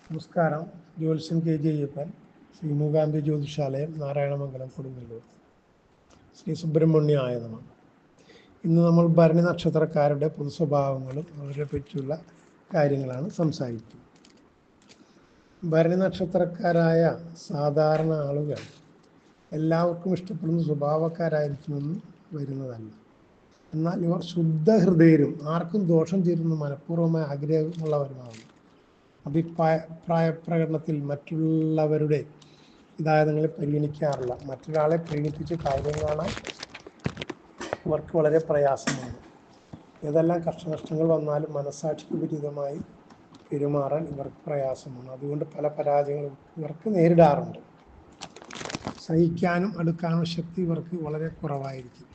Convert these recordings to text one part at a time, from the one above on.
നമസ്കാരം. ജ്യോത്സ്യൻ K J Ayyappan, Shri Mookambi ജ്യോതിഷാലയം, Narayanamangalam, Kodungallur. Shri Subrahmanya ആയതനം. ഇന്ന് നമ്മൾ ഭരണി നക്ഷത്രക്കാരുടെ പൊതു സ്വഭാവങ്ങളും അവരെ പറ്റിയുള്ള കാര്യങ്ങളാണ് സംസാരിക്കുന്നത്. ഭരണി നക്ഷത്രക്കാരായ സാധാരണ ആളുകൾ എല്ലാവർക്കും ഇഷ്ടപ്പെടുന്ന സ്വഭാവക്കാരായിരിക്കുമെന്ന് വരുന്നതല്ല. എന്നാൽ ഇവർ ശുദ്ധ ഹൃദയരും ആർക്കും ദോഷം ചെയ്യുന്ന മനഃപൂർവ്വമായ ആഗ്രഹമുള്ളവരുമാണ്. അഭിപ്രായ പ്രകടനത്തിൽ മറ്റുള്ളവരുടെ ഹിതായതങ്ങളെ പരിഗണിക്കാറില്ല. മറ്റൊരാളെ പ്രേരിപ്പിച്ച് കാര്യം കാണാൻ ഇവർക്ക് വളരെ പ്രയാസമാണ്. ഏതെല്ലാം കഷ്ടനഷ്ടങ്ങൾ വന്നാലും മനസ്സാക്ഷിക്ക് വിപരീതമായി പെരുമാറാൻ ഇവർക്ക് പ്രയാസമാണ്. അതുകൊണ്ട് പല പരാജയങ്ങളും ഇവർക്ക് നേരിടാറുണ്ട്. സഹിക്കാനും അടുക്കാനും ശക്തി ഇവർക്ക് വളരെ കുറവായിരിക്കും.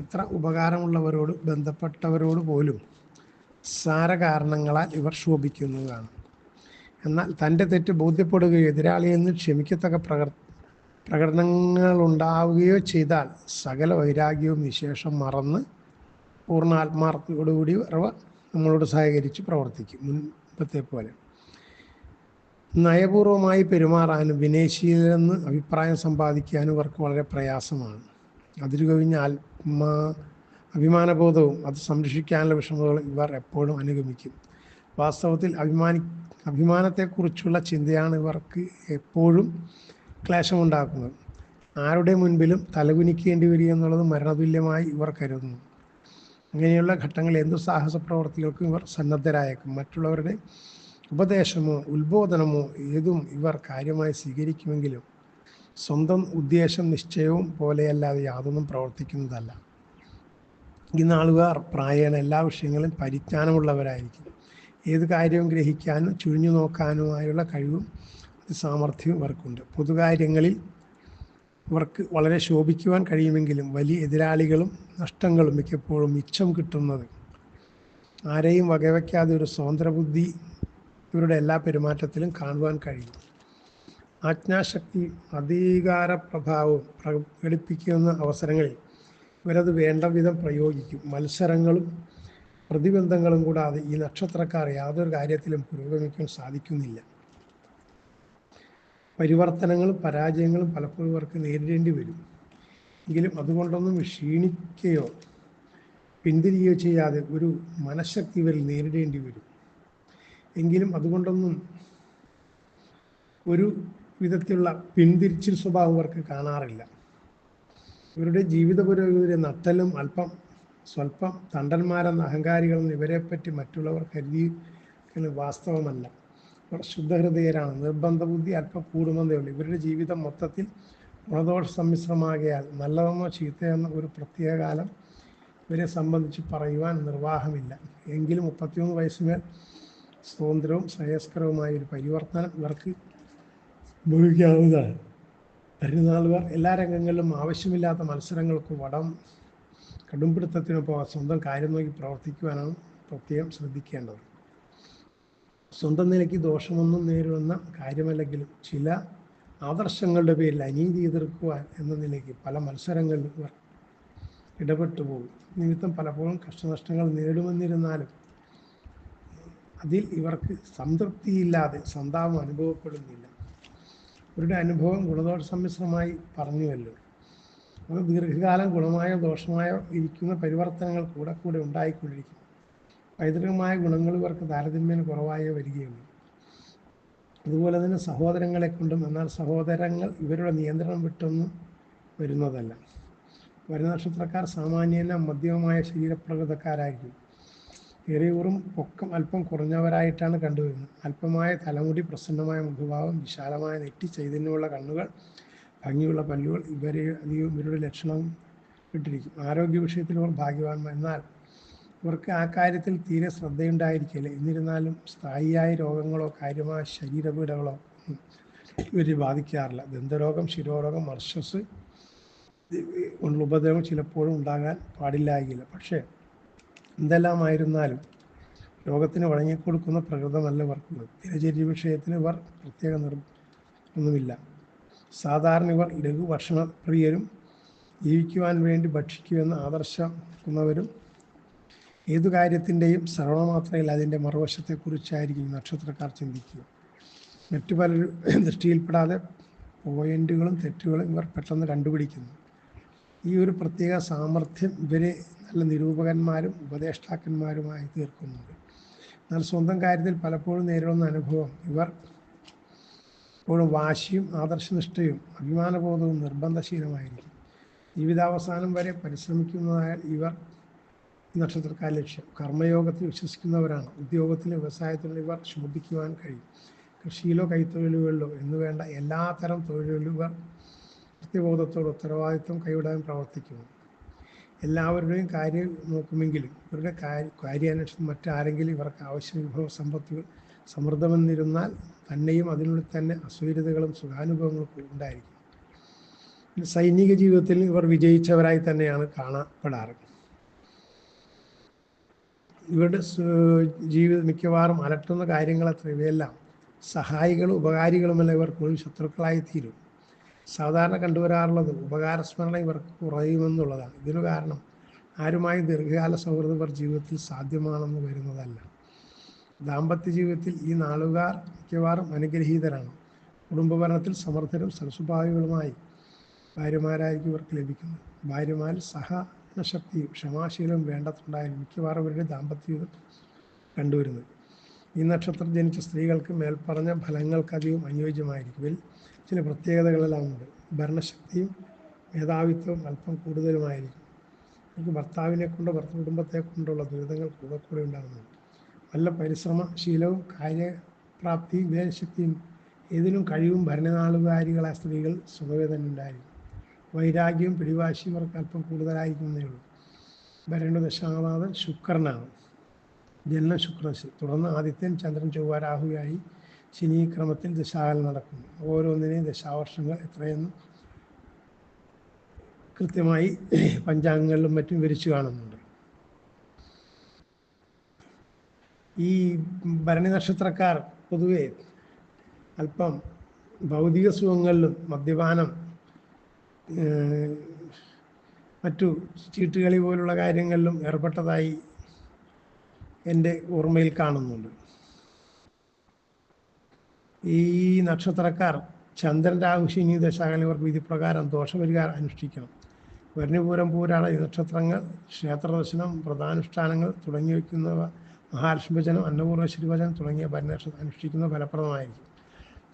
എത്ര ഉപകാരമുള്ളവരോട് ബന്ധപ്പെട്ടവരോട് പോലും സാര കാരണങ്ങളാൽ ഇവർ ശോഭിക്കുന്നതാണ്. എന്നാൽ തൻ്റെ തെറ്റ് ബോധ്യപ്പെടുകയോ എതിരാളിയിൽ നിന്ന് ക്ഷമിക്കത്തക്ക പ്രകടനങ്ങളുണ്ടാവുകയോ ചെയ്താൽ സകല വൈരാഗ്യവും നിശേഷം മറന്ന് പൂർണ്ണ ആത്മാർത്ഥതയോടുകൂടി അവർ നമ്മളോട് സഹകരിച്ച് പ്രവർത്തിക്കും. മുൻപത്തെ പോലെ നയപൂർവമായി പെരുമാറാനും വിനയശീലെന്ന് അഭിപ്രായം സമ്പാദിക്കാനും ഇവർക്ക് വളരെ പ്രയാസമാണ്. അതിരു കവിഞ്ഞ അഭിമാനബോധവും അത് സംരക്ഷിക്കാനുള്ള വിഷമതകളും ഇവർ എപ്പോഴും അനുഗമിക്കും. വാസ്തവത്തിൽ അഭിമാനത്തെക്കുറിച്ചുള്ള ചിന്തയാണ് ഇവർക്ക് എപ്പോഴും ക്ലേശമുണ്ടാക്കുന്നത്. ആരുടെ മുൻപിലും തലകുനിക്കേണ്ടി വരിക എന്നുള്ളത് മരണതുല്യമായി ഇവർ കരുതുന്നു. അങ്ങനെയുള്ള ഘട്ടങ്ങളിൽ എന്തു സാഹസ പ്രവർത്തികൾക്കും ഇവർ സന്നദ്ധരായേക്കും. മറ്റുള്ളവരുടെ ഉപദേശമോ ഉത്ബോധനമോ ഏതും ഇവർ കാര്യമായി സ്വീകരിക്കുമെങ്കിലും സ്വന്തം ഉദ്ദേശം നിശ്ചയവും പോലെയല്ലാതെ യാതൊന്നും പ്രവർത്തിക്കുന്നതല്ല. ഈ നാളുകാർ പ്രായേണ എല്ലാ വിഷയങ്ങളും പരിജ്ഞാനമുള്ളവരായിരിക്കും. ഏത് കാര്യവും ഗ്രഹിക്കാനും ചുഴിഞ്ഞു നോക്കാനുമായുള്ള കഴിവും സാമർഥ്യവും ഇവർക്കുണ്ട്. പൊതുകാര്യങ്ങളിൽ ഇവർക്ക് വളരെ ശോഭിക്കുവാൻ കഴിയുമെങ്കിലും വലിയ എതിരാളികളും നഷ്ടങ്ങളും മിക്കപ്പോഴും മിച്ചം കിട്ടുന്നത് ആരെയും വകവയ്ക്കാതെ ഒരു സ്വതന്ത്ര ബുദ്ധി ഇവരുടെ എല്ലാ പെരുമാറ്റത്തിലും കാണുവാൻ കഴിയും. ആജ്ഞാശക്തി അധികാര പ്രഭാവവും പ്രകടിപ്പിക്കുന്ന അവസരങ്ങളിൽ ഇവരത് വേണ്ട വിധം പ്രയോഗിക്കും. മത്സരങ്ങളും പ്രതിബന്ധങ്ങളും കൂടാതെ ഈ നക്ഷത്രക്കാർ യാതൊരു കാര്യത്തിലും പുരോഗമിക്കാൻ സാധിക്കുന്നില്ല. പരിവർത്തനങ്ങളും പരാജയങ്ങളും പലപ്പോഴും ഇവർക്ക് നേരിടേണ്ടി വരും. എങ്കിലും അതുകൊണ്ടൊന്നും ക്ഷീണിക്കുകയോ പിന്തിരിയുകയോ ചെയ്യാതെ ഒരു മനഃശക്തി ഇവരിൽ നേരിടേണ്ടി വരും. എങ്കിലും അതുകൊണ്ടൊന്നും ഒരു വിധത്തിലുള്ള പിന്തിരിച്ചിൽ സ്വഭാവം ഇവർക്ക് കാണാറില്ല. ഇവരുടെ ജീവിത പുരോഗതിയുടെ നട്ടലും സ്വല്പം തണ്ടന്മാരെന്ന അഹങ്കാരികളെന്ന് ഇവരെപ്പറ്റി മറ്റുള്ളവർ കരുതിയിരിക്കുന്നത് വാസ്തവമല്ല. ഇവർ ശുദ്ധഹൃദയരാണ്. നിർബന്ധ ബുദ്ധി അല്പം കൂടുന്നതേ ഉള്ളൂ. ഇവരുടെ ജീവിതം മൊത്തത്തിൽ ഗുണദോഷ സമ്മിശ്രമാകയാൽ നല്ലതെന്നോ ചീത്തയെന്നോ ഒരു പ്രത്യേക കാലം ഇവരെ സംബന്ധിച്ച് പറയുവാൻ നിർവാഹമില്ല. എങ്കിലും 31 വയസ്സുമേൽ സ്വതന്ത്രവും ശ്രേയസ്കരവുമായ ഒരു പരിവർത്തനം ഇവർക്ക് ഉപയോഗിക്കാവുന്നതാണ്. പെരുന്നാളുകാർ എല്ലാ രംഗങ്ങളിലും ആവശ്യമില്ലാത്ത മത്സരങ്ങൾക്ക് കടുംപിടുത്തത്തിനൊപ്പം സ്വന്തം കാര്യം നോക്കി പ്രവർത്തിക്കുവാനാണ് പ്രത്യേകം ശ്രദ്ധിക്കേണ്ടത്. സ്വന്തം നിലയ്ക്ക് ദോഷമൊന്നും നേരിടുന്ന കാര്യമല്ലെങ്കിലും ചില ആദർശങ്ങളുടെ പേരിൽ അനീതി എതിർക്കുവാൻ എന്ന നിലയ്ക്ക് പല മത്സരങ്ങളിലും ഇവർ ഇടപെട്ടു പോകും. നിമിത്തം പലപ്പോഴും കഷ്ടനഷ്ടങ്ങൾ നേടുമെന്നിരുന്നാലും അതിൽ ഇവർക്ക് സംതൃപ്തിയില്ലാതെ സന്താപം അനുഭവപ്പെടുന്നില്ല. ഇവരുടെ അനുഭവം ഗുണദോഷ സമ്മിശ്രമായി പറഞ്ഞുവല്ലോ. അത് ദീർഘകാലം ഗുണമായോ ദോഷമായോ ഇരിക്കുന്ന പരിവർത്തനങ്ങൾ കൂടെ ഉണ്ടായിക്കൊണ്ടിരിക്കും. പൈതൃകമായ ഗുണങ്ങൾ ഇവർക്ക് താരതമ്യേന കുറവായേ വരികയുള്ളൂ. അതുപോലെ തന്നെ സഹോദരങ്ങളെ കൊണ്ടും. എന്നാൽ സഹോദരങ്ങൾ ഇവരുടെ നിയന്ത്രണം വിട്ടൊന്നും വരുന്നതല്ല. ഭരണി നക്ഷത്രക്കാർ സാമാന്യേന മധ്യമമായ ശരീരപ്രകൃതക്കാരായിരിക്കും. ഏറെയൂറും പൊക്കം അല്പം കുറഞ്ഞവരായിട്ടാണ് കണ്ടുവരുന്നത്. അല്പമായ തലമുടി, പ്രസന്നമായ മുഖഭാവം, വിശാലമായ നെറ്റി, ചൈതന്യമുള്ള കണ്ണുകൾ, ഭംഗിയുള്ള പല്ലുകൾ ഇവരുടെ ലക്ഷണം ഇട്ടിരിക്കും. ആരോഗ്യ വിഷയത്തിൽ ഇവർ ഭാഗ്യവാന്മാർ. എന്നാൽ ഇവർക്ക് ആ കാര്യത്തിൽ തീരെ ശ്രദ്ധയുണ്ടായിരിക്കില്ല. എന്നിരുന്നാലും സ്ഥായിയായ രോഗങ്ങളോ കാര്യമായ ശരീരപീഡകളോ ഇവരെ ബാധിക്കാറില്ല. ദന്തരോഗം, ശിരോരോഗം, മർശസ് ഉള്ള ഉപദ്രവം ചിലപ്പോഴും ഉണ്ടാകാൻ പാടില്ലായില്ല. പക്ഷേ എന്തെല്ലാമായിരുന്നാലും രോഗത്തിന് വഴങ്ങിക്കൊടുക്കുന്ന പ്രകൃതമല്ല ഇവർക്കുള്ളത്. ദിനചര്യ വിഷയത്തിന് ഇവർ പ്രത്യേക ഒന്നുമില്ല. സാധാരണ ഇവർ ലഘു ഭക്ഷണപ്രിയരും ജീവിക്കുവാൻ വേണ്ടി ഭക്ഷിക്കുമെന്ന് ആദർശിക്കുന്നവരും ഏതു കാര്യത്തിൻ്റെയും ശ്രവണമാത്രയിൽ അതിൻ്റെ മറുവശത്തെക്കുറിച്ചായിരിക്കും നക്ഷത്രക്കാർ ചിന്തിക്കുക. മറ്റു പലരും ദൃഷ്ടിയിൽപ്പെടാതെ പോയിന്റുകളും തെറ്റുകളും ഇവർ പെട്ടെന്ന് കണ്ടുപിടിക്കുന്നു. ഈ ഒരു പ്രത്യേക സാമർഥ്യം ഇവരെ നല്ല നിരൂപകന്മാരും ഉപദേഷ്ടാക്കന്മാരുമായി തീർക്കുന്നുണ്ട്. എന്നാൽ സ്വന്തം കാര്യത്തിൽ പലപ്പോഴും നേരിടുന്ന അനുഭവം ഇവർ എപ്പോഴും വാശിയും ആദർശനിഷ്ഠയും അഭിമാനബോധവും നിർബന്ധശീലമായിരിക്കും. ജീവിതാവസാനം വരെ പരിശ്രമിക്കുന്നതായാൽ ഇവർ നക്ഷത്രക്കാർ ലക്ഷ്യം. കർമ്മയോഗത്തിൽ വിശ്വസിക്കുന്നവരാണ്. ഉദ്യോഗത്തിലും വ്യവസായത്തിലും ഇവർ ശോഭിക്കുവാൻ കഴിയും. കൃഷിയിലോ കൈത്തൊഴിലുകളിലോ എന്നുവേണ്ട എല്ലാത്തരം തൊഴിലുകളിലും ഇവർ കൃത്യബോധത്തോട് ഉത്തരവാദിത്വം കൈവിടാൻ പ്രവർത്തിക്കുന്നു. എല്ലാവരുടെയും കാര്യം നോക്കുമെങ്കിലും ഇവരുടെ കാര്യാന്വേഷണം മറ്റാരെങ്കിലും ഇവർക്ക് ആവശ്യ വിഭവ സമ്പത്തുകൾ സമൃദ്ധമെന്നിരുന്നാൽ തന്നെയും അതിനുള്ളിൽ തന്നെ അസ്വൈര്യതകളും സുഖാനുഭവങ്ങളും ഉണ്ടായിരിക്കും. സൈനിക ജീവിതത്തിൽ ഇവർ വിജയിച്ചവരായി തന്നെയാണ് കാണപ്പെടാറ്. ഇവരുടെ ജീവിതം മിക്കവാറും അലട്ടുന്ന കാര്യങ്ങളത്ര ഇവയെല്ലാം സഹായികളും ഉപകാരികളുമല്ല ഇവർക്കുള്ളിൽ ശത്രുക്കളായി തീരും. സാധാരണ കണ്ടുവരാറുള്ളത് ഉപകാരസ്മരണ ഇവർക്ക് കുറയുമെന്നുള്ളതാണ്. ഇതിനു കാരണം ആരുമായി ദീർഘകാല സൗഹൃദം ഇവർ ജീവിതത്തിൽ സാധ്യമാണെന്ന് വരുന്നതല്ല. ദാമ്പത്യ ജീവിതത്തിൽ ഈ നാളുകാർ മിക്കവാറും അനുഗ്രഹീതരാണ്. കുടുംബഭരണത്തിൽ സമർത്ഥരും സൽസ്വഭാവികളുമായി ഭാര്യമാരായിരിക്കും ഇവർക്ക് ലഭിക്കുന്നത്. ഭാര്യമാരിൽ സഹനശക്തിയും ക്ഷമാശീലവും വേണ്ടതുണ്ടായാലും മിക്കവാറും ഇവരുടെ ദാമ്പത്യ ജീവിതം കണ്ടുവരുന്നത്. ഈ നക്ഷത്രം ജനിച്ച സ്ത്രീകൾക്ക് മേൽപ്പറഞ്ഞ ഫലങ്ങൾക്കധികം അനുയോജ്യമായിരിക്കും. ഇതിൽ ചില പ്രത്യേകതകളെല്ലാം ഉണ്ട്. ഭരണശക്തിയും മേധാവിത്വവും അല്പം കൂടുതലുമായിരിക്കും. അവർക്ക് ഭർത്താവിനെ കൊണ്ട് കുടുംബത്തെ കൊണ്ടുള്ള ദുരിതങ്ങൾ കൂടെ ഉണ്ടാകുന്നുണ്ട്. നല്ല പരിശ്രമശീലവും കാര്യപ്രാപ്തിയും വിവേകശക്തിയും ഏതിനും കഴിവും ഭരണനാളുകാരികളായ സ്ത്രീകൾ സ്വതവേ തന്നെ ഉണ്ടായിരിക്കും. വൈരാഗ്യവും പിടിവാശിയും അവർക്ക് അല്പം കൂടുതലായിരിക്കുന്നതേ ഉള്ളൂ. ഭരണ ദശാനാഥൻ ശുക്രനാണ്. ജനനം ശുക്രദശ. തുടർന്ന് ആദിത്യൻ, ചന്ദ്രൻ, ചൊവ്വ, രാഹുവായി ശനി ക്രമത്തിൽ ദശാകാലം നടക്കുന്നു. ഓരോന്നിനെയും ദശാവർഷങ്ങൾ എത്രയെന്ന് കൃത്യമായി പഞ്ചാംഗങ്ങളിലും മറ്റും വിവരിച്ചു കാണുന്നുണ്ട്. ഈ ഭരണി നക്ഷത്രക്കാർ പൊതുവെ അല്പം ഭൗതിക സുഖങ്ങളിലും മദ്യപാനം, മറ്റു ചീട്ടുകളി പോലുള്ള കാര്യങ്ങളിലും ഏർപ്പെട്ടതായി എൻ്റെ ഓർമ്മയിൽ കാണുന്നുണ്ട്. ഈ നക്ഷത്രക്കാർ ചന്ദ്രൻ, രാഹു, ശനി ദശാകാലം ഇവർക്ക് വിധിപ്രകാരം ദോഷപരിഹാരം അനുഷ്ഠിക്കണം. ഭരണിപൂരം, പൂരാട ഈ നക്ഷത്രങ്ങൾ ക്ഷേത്രദർശനം, വ്രതാനുഷ്ഠാനങ്ങൾ തുടങ്ങി വയ്ക്കുന്നവ, മഹാലക്ഷ്മി ഭജനം, അന്നപൂർണേശ്വരി ഭജനം തുടങ്ങിയ ഭരണനക്ഷത്രം അനുഷ്ഠിക്കുന്ന ഫലപ്രദമായിരിക്കും.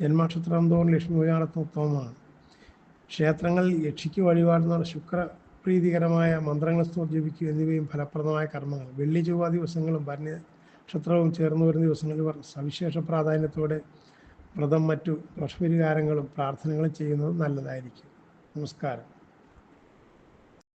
ജന്മനക്ഷത്രം തോറും ലക്ഷ്മി പൂജാടത്വം ഉത്തമമാണ്. ക്ഷേത്രങ്ങളിൽ യക്ഷിക്ക് വഴിപാടുന്ന ശുക്രപ്രീതികരമായ മന്ത്രങ്ങൾ ജപിക്കുക എന്നിവയും ഫലപ്രദമായ കർമ്മങ്ങൾ. വെള്ളി, ചൊവ്വ ദിവസങ്ങളും ഭരണി നക്ഷത്രവും ചേർന്ന് വരുന്ന ദിവസങ്ങളിൽ ഇവർ സവിശേഷ പ്രാധാന്യത്തോടെ വ്രതം, മറ്റു ദോഷപരിഹാരങ്ങളും പ്രാർത്ഥനകളും ചെയ്യുന്നത് നല്ലതായിരിക്കും. നമസ്കാരം.